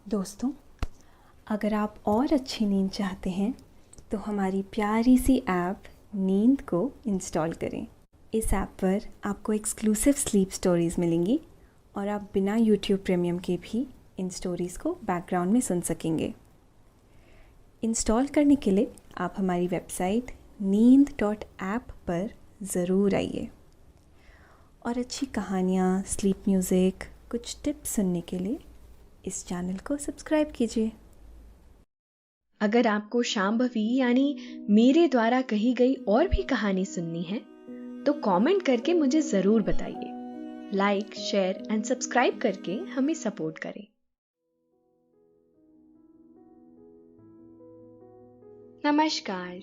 दोस्तों, अगर आप और अच्छी नींद चाहते हैं तो हमारी प्यारी सी ऐप नींद को इंस्टॉल करें। इस ऐप पर आपको एक्सक्लूसिव स्लीप स्टोरीज़ मिलेंगी और आप बिना यूट्यूब प्रीमियम के भी इन स्टोरीज़ को बैकग्राउंड में सुन सकेंगे। इंस्टॉल करने के लिए आप हमारी वेबसाइट neend.app पर ज़रूर आइए और अच्छी कहानियाँ, स्लीप म्यूज़िक, कुछ टिप्स सुनने के लिए इस चैनल को सब्सक्राइब कीजिए। अगर आपको शांभवी यानी मेरे द्वारा कही गई और भी कहानी सुननी है तो कमेंट करके मुझे जरूर बताइए। लाइक, शेयर एंड सब्सक्राइब करके हमें सपोर्ट करें। नमस्कार,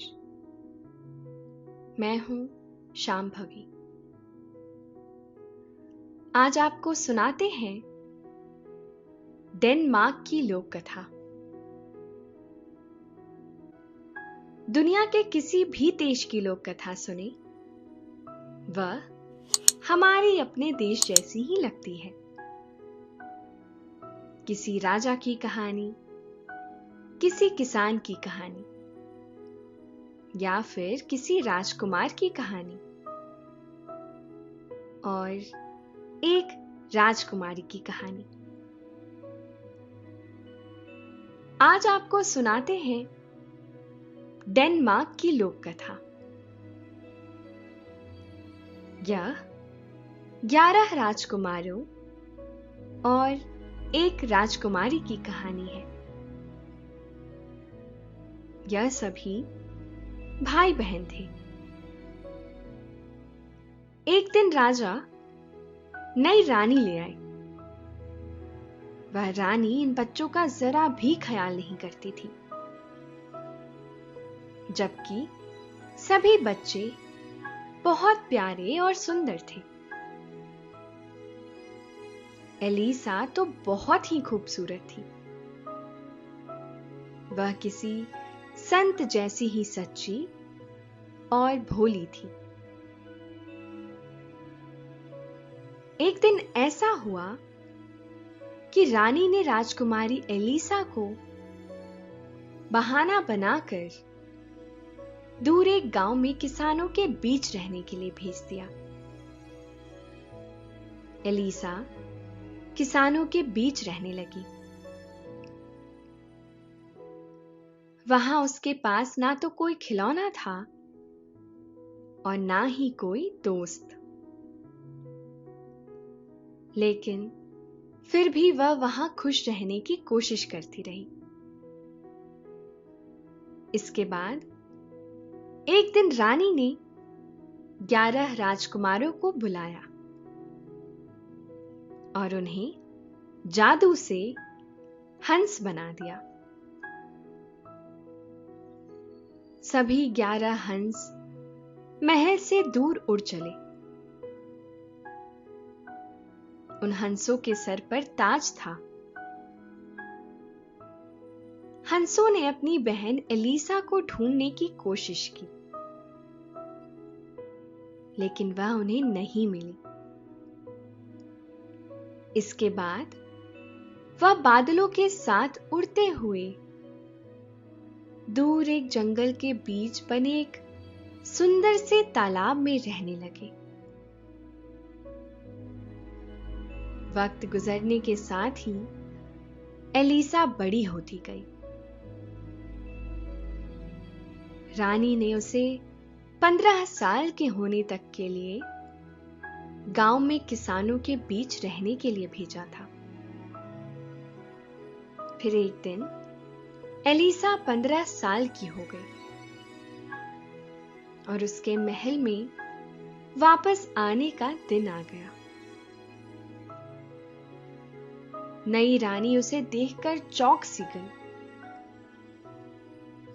मैं हूं शांभवी। आज आपको सुनाते हैं डेनमार्क की लोक कथा। दुनिया के किसी भी देश की लोक कथा सुने, वह हमारे अपने देश जैसी ही लगती है। किसी राजा की कहानी, किसी किसान की कहानी या फिर किसी राजकुमार की कहानी और एक राजकुमारी की कहानी। आज आपको सुनाते हैं डेनमार्क की लोक कथा। यह 11 राजकुमारों और एक राजकुमारी की कहानी है। यह सभी भाई बहन थे। एक दिन राजा नई रानी ले आए। वह रानी इन बच्चों का जरा भी ख्याल नहीं करती थी, जबकि सभी बच्चे बहुत प्यारे और सुंदर थे। एलिसा तो बहुत ही खूबसूरत थी। वह किसी संत जैसी ही सच्ची और भोली थी। एक दिन ऐसा हुआ कि रानी ने राजकुमारी एलिसा को बहाना बनाकर दूर एक गांव में किसानों के बीच रहने के लिए भेज दिया। एलिसा किसानों के बीच रहने लगी। वहां उसके पास ना तो कोई खिलौना था और ना ही कोई दोस्त, लेकिन फिर भी वह वहां खुश रहने की कोशिश करती रही। इसके बाद एक दिन रानी ने 11 राजकुमारों को बुलाया और उन्हें जादू से हंस बना दिया। सभी 11 हंस महल से दूर उड़ चले। उन हंसों के सर पर ताज था। हंसों ने अपनी बहन एलिसा को ढूंढने की कोशिश की, लेकिन वह उन्हें नहीं मिली। इसके बाद वह बादलों के साथ उड़ते हुए दूर एक जंगल के बीच बने एक सुंदर से तालाब में रहने लगे। वक्त गुजरने के साथ ही एलिसा बड़ी होती गई। रानी ने उसे 15 साल के होने तक के लिए गांव में किसानों के बीच रहने के लिए भेजा था। फिर एक दिन एलिसा 15 साल की हो गई और उसके महल में वापस आने का दिन आ गया। नई रानी उसे देखकर चौंक सी गई,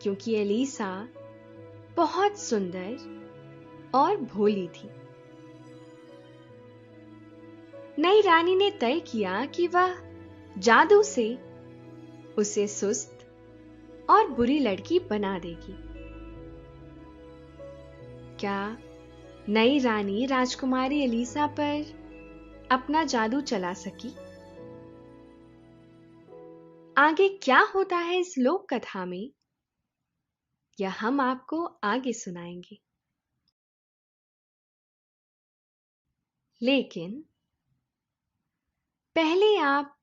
क्योंकि एलिसा बहुत सुंदर और भोली थी। नई रानी ने तय किया कि वह जादू से उसे सुस्त और बुरी लड़की बना देगी। क्या नई रानी राजकुमारी एलिसा पर अपना जादू चला सकी? आगे क्या होता है इस लोक कथा में, यह हम आपको आगे सुनाएंगे। लेकिन पहले आप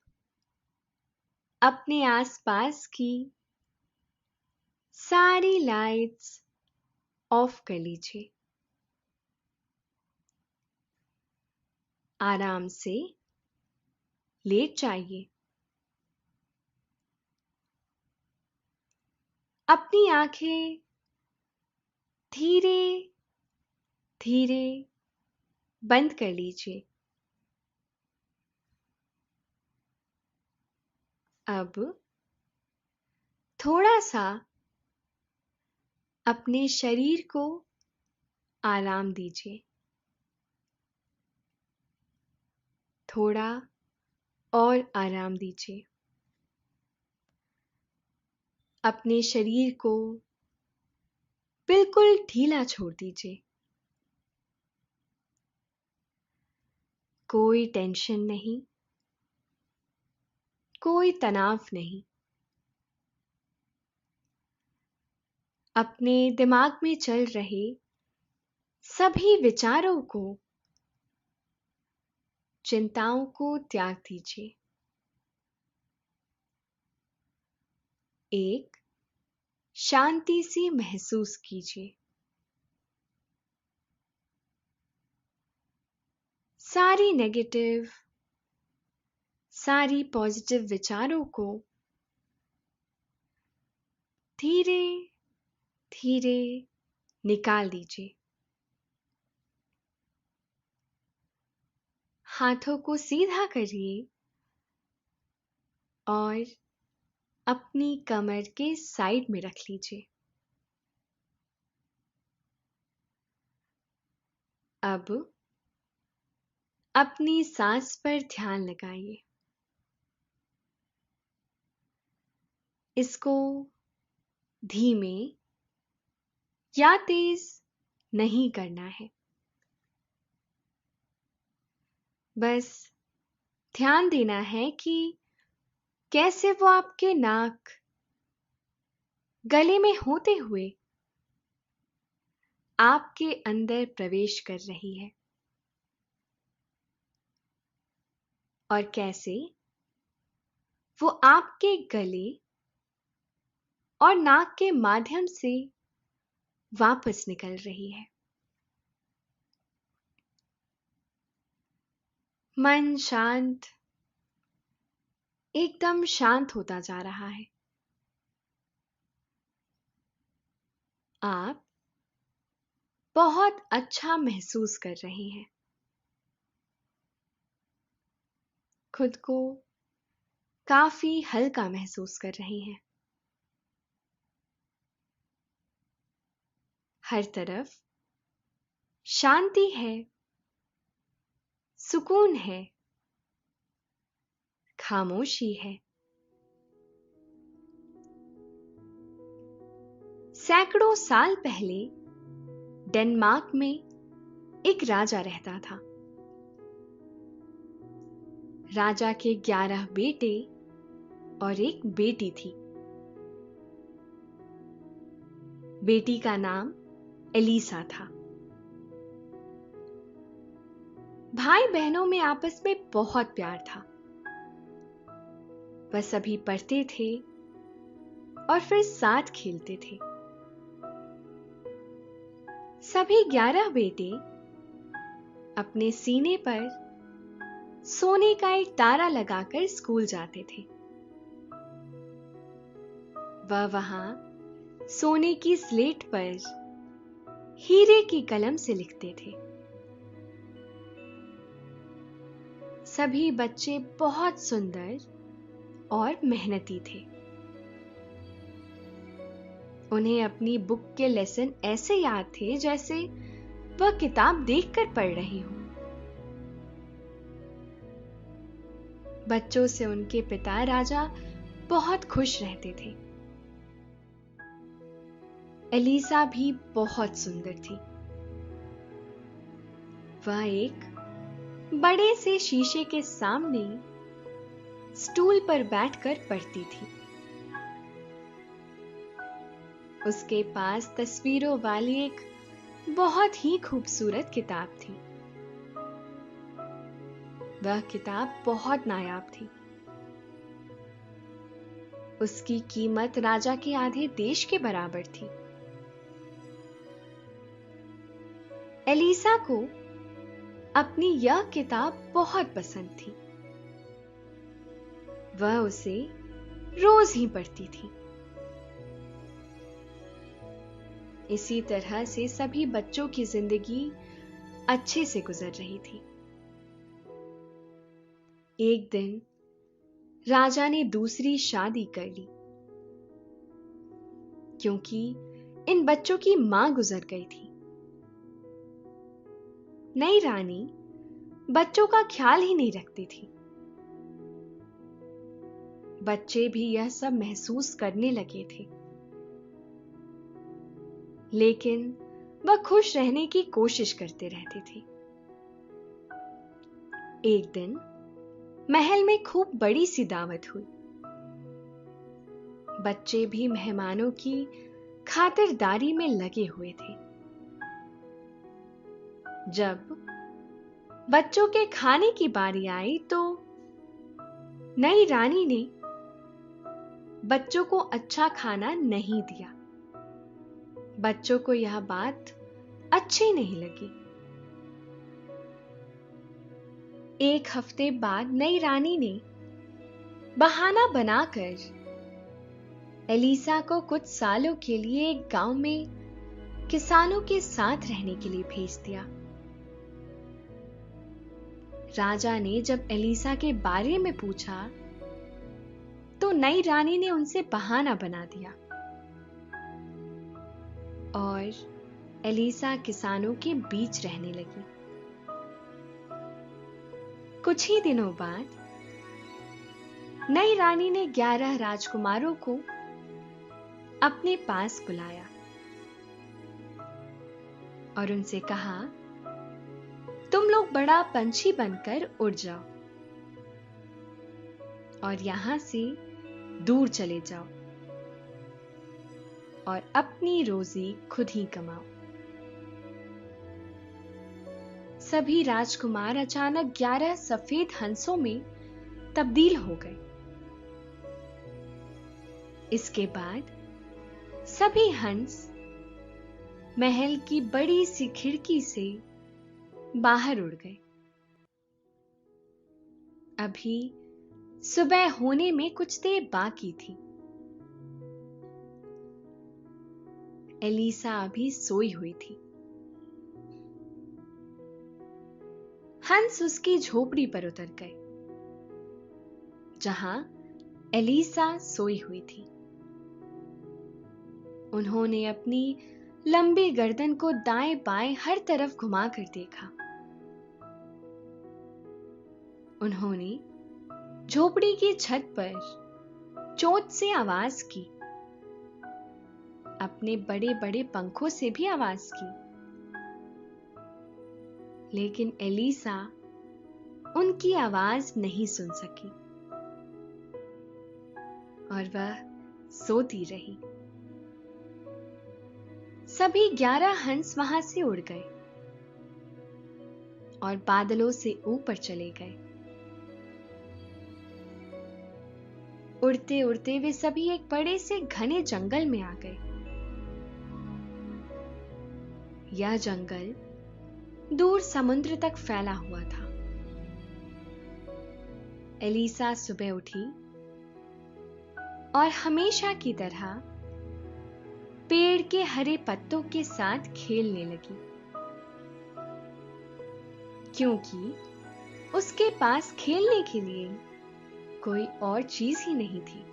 अपने आसपास की सारी लाइट्स ऑफ कर लीजिए। आराम से लेट जाइए। अपनी आंखें धीरे धीरे बंद कर लीजिए। अब थोड़ा सा अपने शरीर को आराम दीजिए। थोड़ा और आराम दीजिए। अपने शरीर को बिल्कुल ढीला छोड़ दीजिए। कोई टेंशन नहीं, कोई तनाव नहीं। अपने दिमाग में चल रहे सभी विचारों को, चिंताओं को त्याग दीजिए। एक शांति सी महसूस कीजिए। सारी नेगेटिव, सारी पॉजिटिव विचारों को धीरे धीरे निकाल दीजिए। हाथों को सीधा करिए और अपनी कमर के साइड में रख लीजिए। अब अपनी सांस पर ध्यान लगाइए। इसको धीमे या तेज नहीं करना है। बस ध्यान देना है कि कैसे वो आपके नाक, गले में होते हुए आपके अंदर प्रवेश कर रही है और कैसे वो आपके गले और नाक के माध्यम से वापस निकल रही है। मन शांत, एकदम शांत होता जा रहा है। आप बहुत अच्छा महसूस कर रहे हैं। खुद को काफी हल्का महसूस कर रहे हैं। हर तरफ शांति है, सुकून है, खामोशी है। सैकड़ों साल पहले डेनमार्क में एक राजा रहता था। राजा के 11 बेटे और एक बेटी थी। बेटी का नाम एलिसा था। भाई बहनों में आपस में बहुत प्यार था। वह सभी पढ़ते थे और फिर साथ खेलते थे। सभी 11 बेटे अपने सीने पर सोने का एक तारा लगाकर स्कूल जाते थे। वह वहां सोने की स्लेट पर हीरे की कलम से लिखते थे। सभी बच्चे बहुत सुंदर और मेहनती थे। उन्हें अपनी बुक के लेसन ऐसे याद थे जैसे वह किताब देखकर पढ़ रही हो। बच्चों से उनके पिता राजा बहुत खुश रहते थे। एलिसा भी बहुत सुंदर थी। वह एक बड़े से शीशे के सामने स्टूल पर बैठकर पढ़ती थी। उसके पास तस्वीरों वाली एक बहुत ही खूबसूरत किताब थी। वह किताब बहुत नायाब थी। उसकी कीमत राजा के आधे देश के बराबर थी। एलिसा को अपनी यह किताब बहुत पसंद थी। वह उसे रोज ही पढ़ती थी। इसी तरह से सभी बच्चों की जिंदगी अच्छे से गुजर रही थी। एक दिन राजा ने दूसरी शादी कर ली, क्योंकि इन बच्चों की मां गुजर गई थी। नई रानी बच्चों का ख्याल ही नहीं रखती थी। बच्चे भी यह सब महसूस करने लगे थे, लेकिन वह खुश रहने की कोशिश करते रहते थे। एक दिन महल में खूब बड़ी सी दावत हुई। बच्चे भी मेहमानों की खातिरदारी में लगे हुए थे। जब बच्चों के खाने की बारी आई तो नई रानी ने बच्चों को अच्छा खाना नहीं दिया। बच्चों को यह बात अच्छी नहीं लगी। एक हफ्ते बाद नई रानी ने बहाना बनाकर एलिसा को कुछ सालों के लिए एक गांव में किसानों के साथ रहने के लिए भेज दिया। राजा ने जब एलिसा के बारे में पूछा तो नई रानी ने उनसे बहाना बना दिया और एलिसा किसानों के बीच रहने लगी। कुछ ही दिनों बाद नई रानी ने 11 राजकुमारों को अपने पास बुलाया और उनसे कहा, तुम लोग बड़ा पंछी बनकर उड़ जाओ और यहां से दूर चले जाओ और अपनी रोजी खुद ही कमाओ। सभी राजकुमार अचानक 11 सफेद हंसों में तब्दील हो गए। इसके बाद सभी हंस महल की बड़ी सी खिड़की से बाहर उड़ गए। अभी सुबह होने में कुछ देर बाकी थी। एलिसा अभी सोई हुई थी। हंस उसकी झोपड़ी पर उतर गए, जहां एलिसा सोई हुई थी। उन्होंने अपनी लंबी गर्दन को दाएं बाएं हर तरफ घुमाकर देखा। उन्होंने झोपड़ी की छत पर चोंच से आवाज की, अपने बड़े बड़े पंखों से भी आवाज की, लेकिन एलिसा उनकी आवाज नहीं सुन सकी और वह सोती रही। सभी 11 हंस वहां से उड़ गए और बादलों से ऊपर चले गए। उड़ते उड़ते वे सभी एक बड़े से घने जंगल में आ गए। यह जंगल दूर समुद्र तक फैला हुआ था। एलिसा सुबह उठी और हमेशा की तरह पेड़ के हरे पत्तों के साथ खेलने लगी, क्योंकि उसके पास खेलने के लिए कोई और चीज ही नहीं थी।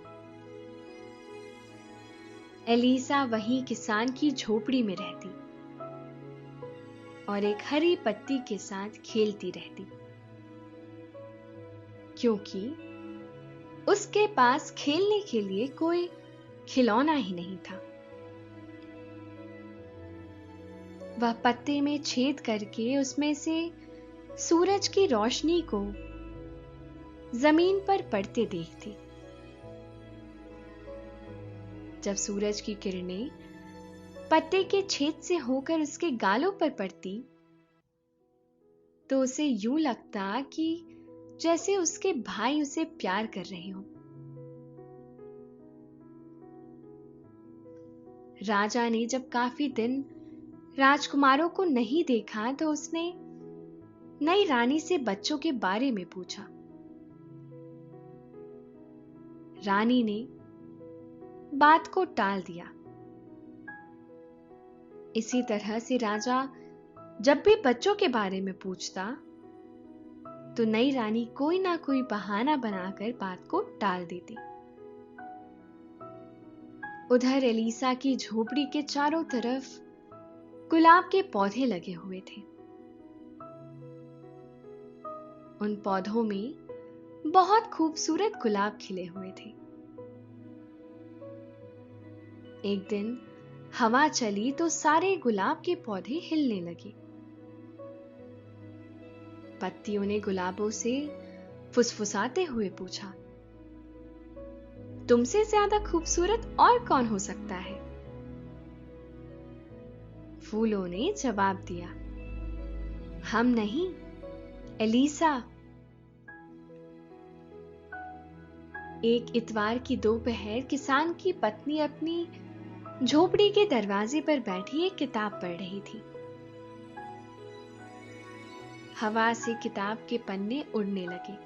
एलिसा वहीं किसान की झोपड़ी में रहती और एक हरी पत्ती के साथ खेलती रहती, क्योंकि उसके पास खेलने के लिए कोई खिलौना ही नहीं था। वह पत्ते में छेद करके उसमें से सूरज की रोशनी को जमीन पर पड़ते देखती। जब सूरज की किरणें पत्ते के छेद से होकर उसके गालों पर पड़ती तो उसे यूं लगता कि जैसे उसके भाई उसे प्यार कर रहे हो। राजा ने जब काफी दिन राजकुमारों को नहीं देखा तो उसने नई रानी से बच्चों के बारे में पूछा। रानी ने बात को टाल दिया। इसी तरह से राजा जब भी बच्चों के बारे में पूछता तो नई रानी कोई ना कोई बहाना बनाकर बात को टाल देती। उधर एलिसा की झोपड़ी के चारों तरफ गुलाब के पौधे लगे हुए थे। उन पौधों में बहुत खूबसूरत गुलाब खिले हुए थे। एक दिन हवा चली तो सारे गुलाब के पौधे हिलने लगे। पत्तियों ने गुलाबों से फुसफुसाते हुए पूछा, तुमसे ज्यादा खूबसूरत और कौन हो सकता है? फूलों ने जवाब दिया, हम नहीं, एलिसा। एक इतवार की दोपहर किसान की पत्नी अपनी झोपड़ी के दरवाजे पर बैठी एक किताब पढ़ रही थी। हवा से किताब के पन्ने उड़ने लगे।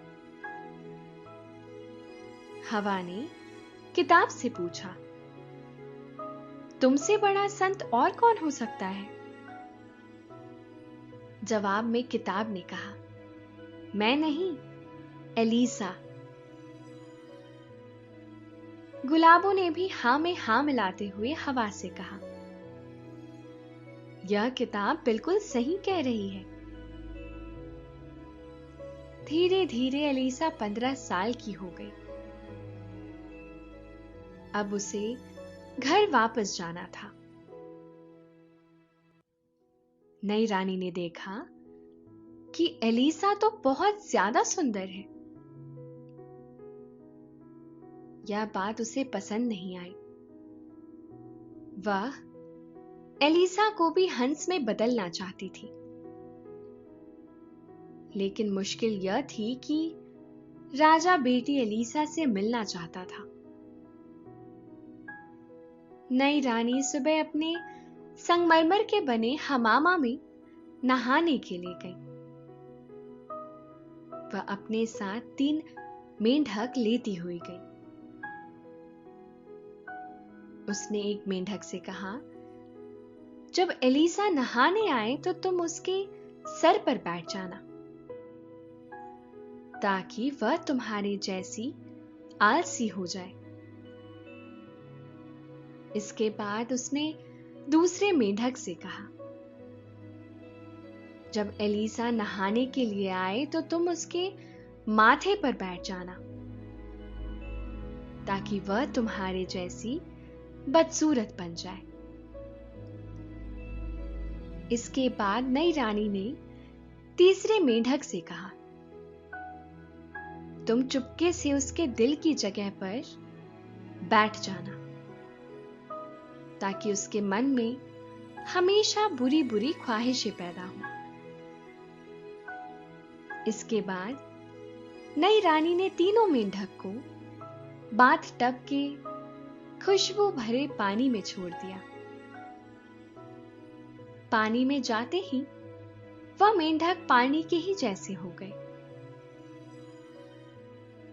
हवा ने किताब से पूछा, तुमसे बड़ा संत और कौन हो सकता है? जवाब में किताब ने कहा, मैं नहीं, एलिसा। गुलाबों ने भी हां में हां मिलाते हुए हवा से कहा, यह किताब बिल्कुल सही कह रही है। धीरे धीरे एलिसा 15 साल की हो गई। अब उसे घर वापस जाना था। नई रानी ने देखा कि एलिसा तो बहुत ज्यादा सुंदर है। यह बात उसे पसंद नहीं आई। वह एलिसा को भी हंस में बदलना चाहती थी, लेकिन मुश्किल यह थी कि राजा बेटी एलिसा से मिलना चाहता था। नई रानी सुबह अपने संगमरमर के बने हमामा में नहाने के लिए गई। वह अपने साथ 3 मेंढक लेती हुई गई। उसने एक मेंढक से कहा, जब एलिसा नहाने आए तो तुम उसके सर पर बैठ जाना, ताकि वह तुम्हारे जैसी आलसी हो जाए। इसके बाद उसने दूसरे मेंढक से कहा, जब एलिसा नहाने के लिए आए तो तुम उसके माथे पर बैठ जाना, ताकि वह तुम्हारे जैसी बदसूरत बन जाए। इसके बाद नई रानी ने तीसरे मेंढक से कहा, तुम चुपके से उसके दिल की जगह पर बैठ जाना, ताकि उसके मन में हमेशा बुरी बुरी ख्वाहिशें पैदा हों। इसके बाद नई रानी ने तीनों मेंढक को बाथ टब के खुशबू भरे पानी में छोड़ दिया। पानी में जाते ही वह मेंढक पानी के ही जैसे हो गए।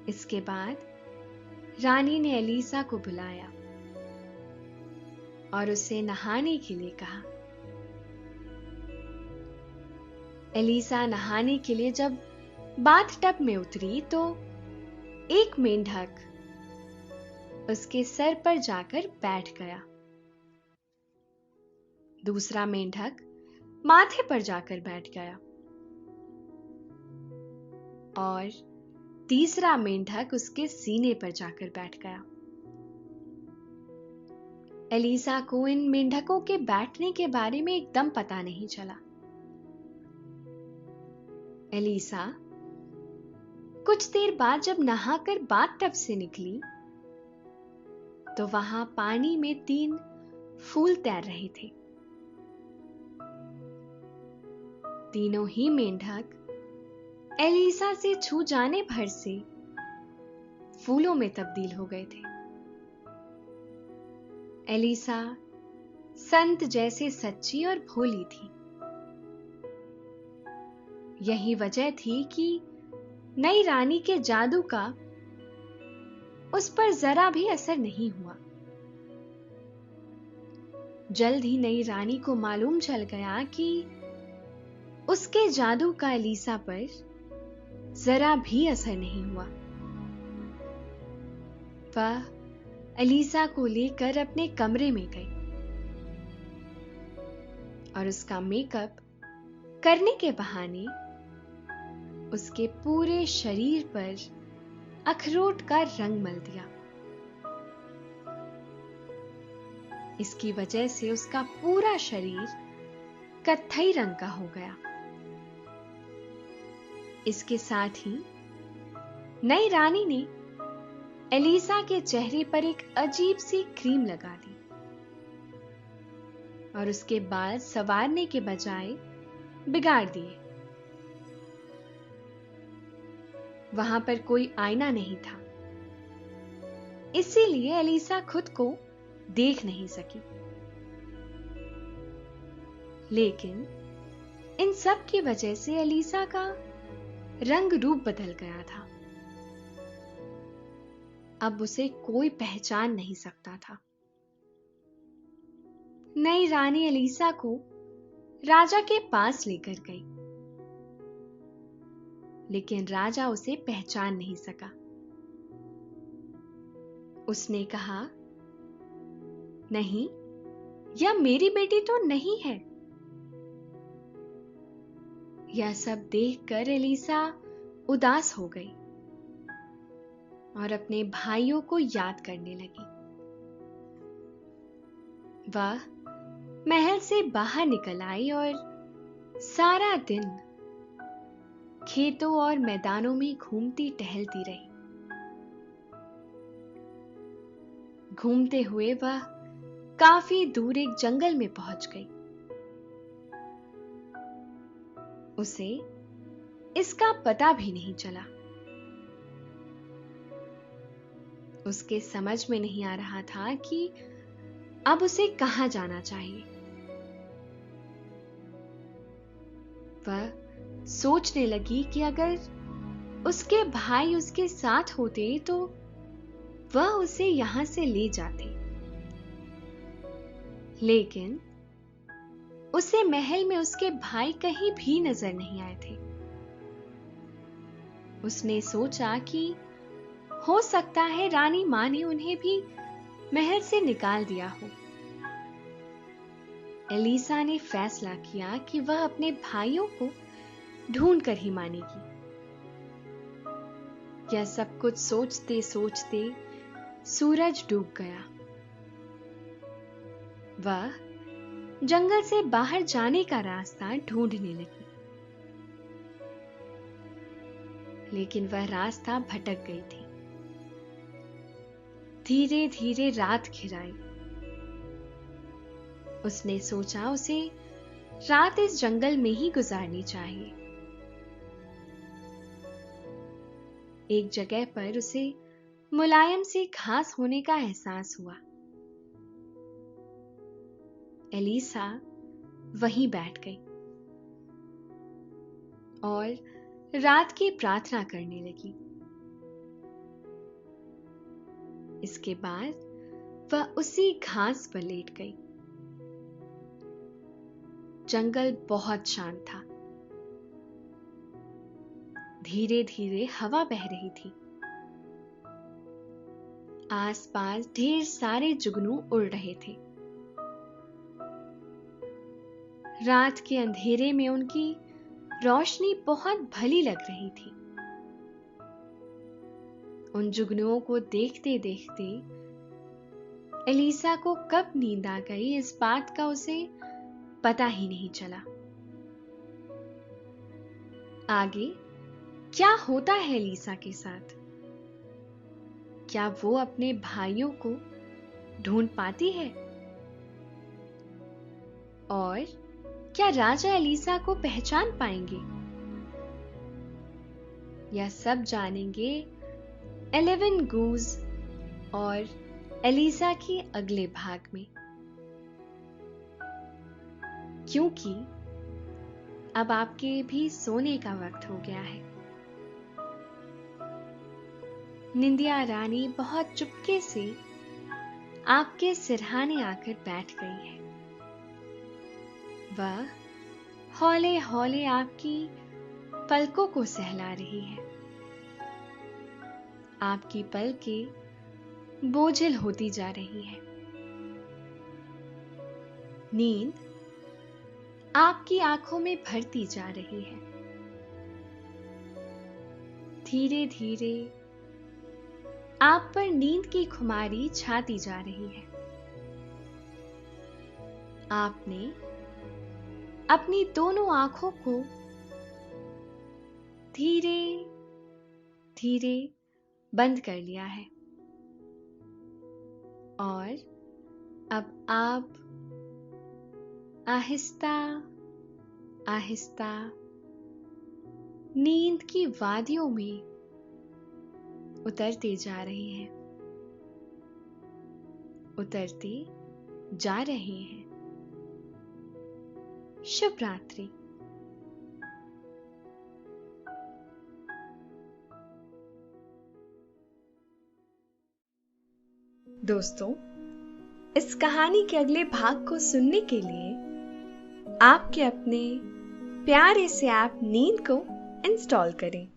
इसके बाद रानी ने एलिसा को बुलाया और उसे नहाने के लिए कहा। एलिसा नहाने के लिए जब बाथ टब में उतरी तो एक मेंढक उसके सर पर जाकर बैठ गया। दूसरा मेंढक माथे पर जाकर बैठ गया और तीसरा मेंढक उसके सीने पर जाकर बैठ गया। एलिसा को इन मेंढकों के बैठने के बारे में एकदम पता नहीं चला। एलिसा कुछ देर बाद जब नहाकर बाथटब से निकली तो वहां पानी में 3 फूल तैर रहे थे। तीनों ही मेंढक एलिसा से छू जाने भर से फूलों में तब्दील हो गए थे। एलिसा संत जैसे सच्ची और भोली थी। यही वजह थी कि नई रानी के जादू का उस पर जरा भी असर नहीं हुआ। जल्द ही नई रानी को मालूम चल गया कि उसके जादू का एलिसा पर जरा भी असर नहीं हुआ। वह एलिसा को लेकर अपने कमरे में गई और उसका मेकअप करने के बहाने उसके पूरे शरीर पर अखरोट का रंग मल दिया। इसकी वजह से उसका पूरा शरीर कत्थई रंग का हो गया। इसके साथ ही नई रानी ने एलिसा के चेहरे पर एक अजीब सी क्रीम लगा दी और उसके बाल संवारने के बजाय बिगाड़ दिए। वहां पर कोई आईना नहीं था, इसीलिए एलिसा खुद को देख नहीं सकी। लेकिन इन सब की वजह से एलिसा का रंग रूप बदल गया था। अब उसे कोई पहचान नहीं सकता था। नई रानी एलिसा को राजा के पास लेकर गई, लेकिन राजा उसे पहचान नहीं सका। उसने कहा, नहीं, यह मेरी बेटी तो नहीं है। यह सब देखकर एलिसा उदास हो गई और अपने भाइयों को याद करने लगी। वह महल से बाहर निकल आई और सारा दिन खेतों और मैदानों में घूमती टहलती रही। घूमते हुए वह काफी दूर एक जंगल में पहुंच गई। उसे इसका पता भी नहीं चला। उसके समझ में नहीं आ रहा था कि अब उसे कहां जाना चाहिए। वह सोचने लगी कि अगर उसके भाई उसके साथ होते तो वह उसे यहां से ले जाते, लेकिन उसे महल में उसके भाई कहीं भी नजर नहीं आए थे। उसने सोचा कि हो सकता है रानी मां ने उन्हें भी महल से निकाल दिया हो। एलिसा ने फैसला किया कि वह अपने भाइयों को ढूंढ कर ही मानेगी। यह सब कुछ सोचते सोचते सूरज डूब गया। वह जंगल से बाहर जाने का रास्ता ढूंढने लगी, लेकिन वह रास्ता भटक गई थी। धीरे धीरे रात घिर आई। उसने सोचा उसे रात इस जंगल में ही गुजारनी चाहिए। एक जगह पर उसे मुलायम सी घास होने का एहसास हुआ। एलिसा वहीं बैठ गई और रात की प्रार्थना करने लगी। इसके बाद वह उसी घास पर लेट गई। जंगल बहुत शांत था। धीरे धीरे हवा बह रही थी। आसपास ढेर सारे जुगनू उड़ रहे थे। रात के अंधेरे में उनकी रोशनी बहुत भली लग रही थी। उन जुगनुओं को देखते देखते एलिसा को कब नींद आ गई इस बात का उसे पता ही नहीं चला। आगे क्या होता है एलिसा के साथ? क्या वो अपने भाइयों को ढूंढ पाती है? और क्या राजा एलिसा को पहचान पाएंगे? यह सब जानेंगे 11 गूज और एलिसा के अगले भाग में, क्योंकि अब आपके भी सोने का वक्त हो गया है। निंदिया रानी बहुत चुपके से आपके सिरहाने आकर बैठ गई है। वह हौले हौले आपकी पलकों को सहला रही है। आपकी पलकें बोझिल होती जा रही है। नींद आपकी आंखों में भरती जा रही है। धीरे धीरे आप पर नींद की खुमारी छाती जा रही है। आपने अपनी दोनों आंखों को धीरे धीरे बंद कर लिया है और अब आप आहिस्ता आहिस्ता नींद की वादियों में उतरते जा रहे हैं, उतरते जा रहे हैं। शुभ रात्रि। दोस्तों, इस कहानी के अगले भाग को सुनने के लिए आपके अपने प्यारे से ऐप नींद को इंस्टॉल करें।